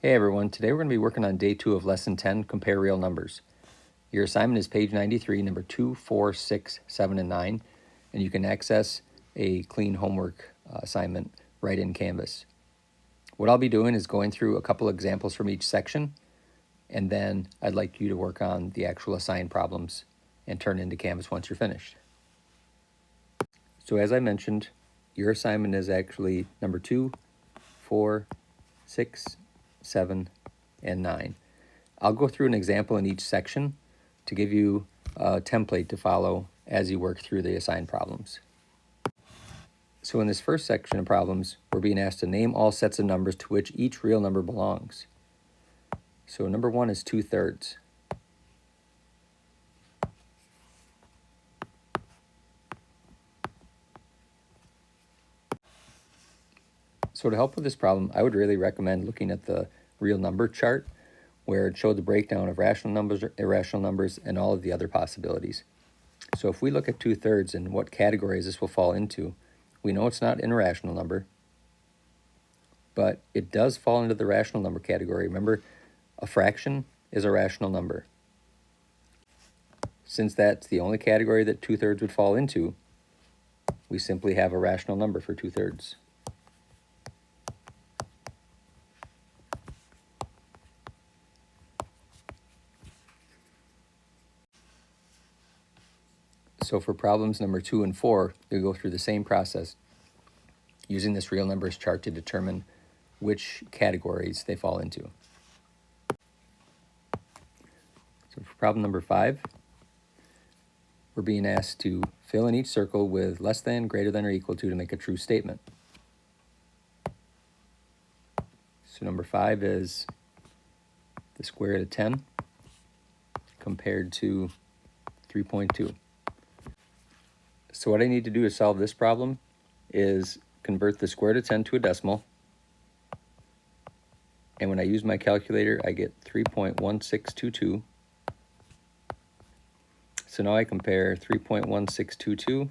Hey everyone, today we're going to be working on day 2 of lesson 10, compare real numbers. Your assignment is page 93, number 2, 4, 6, 7, and 9, and you can access a clean homework assignment right in Canvas. What I'll be doing is going through a couple examples from each section, and then I'd like you to work on the actual assigned problems and turn into Canvas once you're finished. So as I mentioned, your assignment is actually number 2, 4, 6, 7, and 9. I'll go through an example in each section to give you a template to follow as you work through the assigned problems. So in this first section of problems, we're being asked to name all sets of numbers to which each real number belongs. So number 1 is 2/3. So to help with this problem, I would really recommend looking at the real number chart where it showed the breakdown of rational numbers, irrational numbers, and all of the other possibilities. So if we look at 2/3 and what categories this will fall into, we know it's not an irrational number, but it does fall into the rational number category. Remember, a fraction is a rational number. Since that's the only category that 2/3 would fall into, we simply have a rational number for 2/3. So for problems number 2 and 4, you'll go through the same process using this real numbers chart to determine which categories they fall into. So for problem number 5, we're being asked to fill in each circle with less than, greater than, or equal to make a true statement. So number 5 is the square root of 10 compared to 3.2. So what I need to do to solve this problem is convert the square root of 10 to a decimal. And when I use my calculator, I get 3.1622. So now I compare 3.1622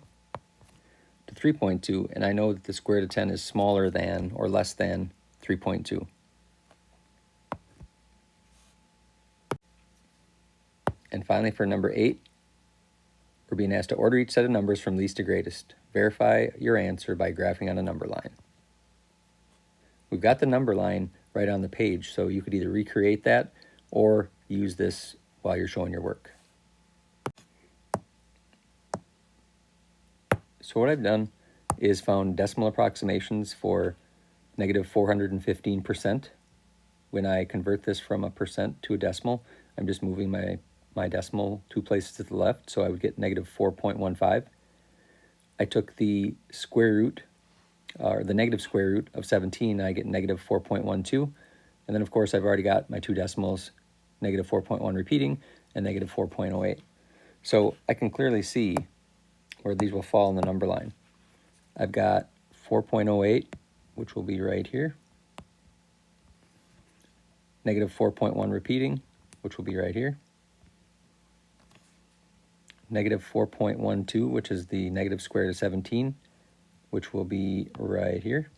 to 3.2, and I know that the square root of 10 is smaller than or less than 3.2. And finally, for number 8, we're being asked to order each set of numbers from least to greatest. Verify your answer by graphing on a number line. We've got the number line right on the page, so you could either recreate that or use this while you're showing your work. So what I've done is found decimal approximations for negative 415%. When I convert this from a percent to a decimal, I'm just moving my decimal 2 places to the left, so I would get negative 4.15. I took the square root, or the negative square root of 17, and I get negative 4.12. And then, of course, I've already got my 2 decimals, negative 4.1 repeating, and negative 4.08. So I can clearly see where these will fall in the number line. I've got 4.08, which will be right here. Negative 4.1 repeating, which will be right here. Negative 4.12, which is the negative square root of 17, which will be right here.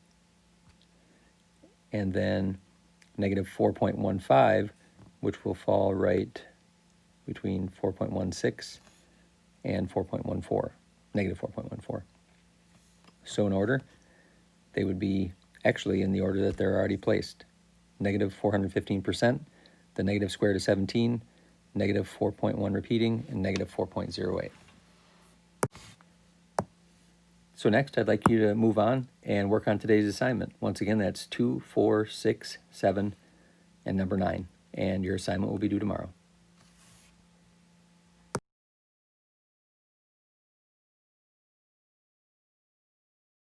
And then negative 4.15, which will fall right between 4.16 and 4.14, negative 4.14. So in order, they would be actually in the order that they're already placed. Negative 415%, the negative square root of 17, negative 4.1 repeating, and negative 4.08. So next, I'd like you to move on and work on today's assignment. Once again, that's 2, 4, 6, 7, and number 9. And your assignment will be due tomorrow.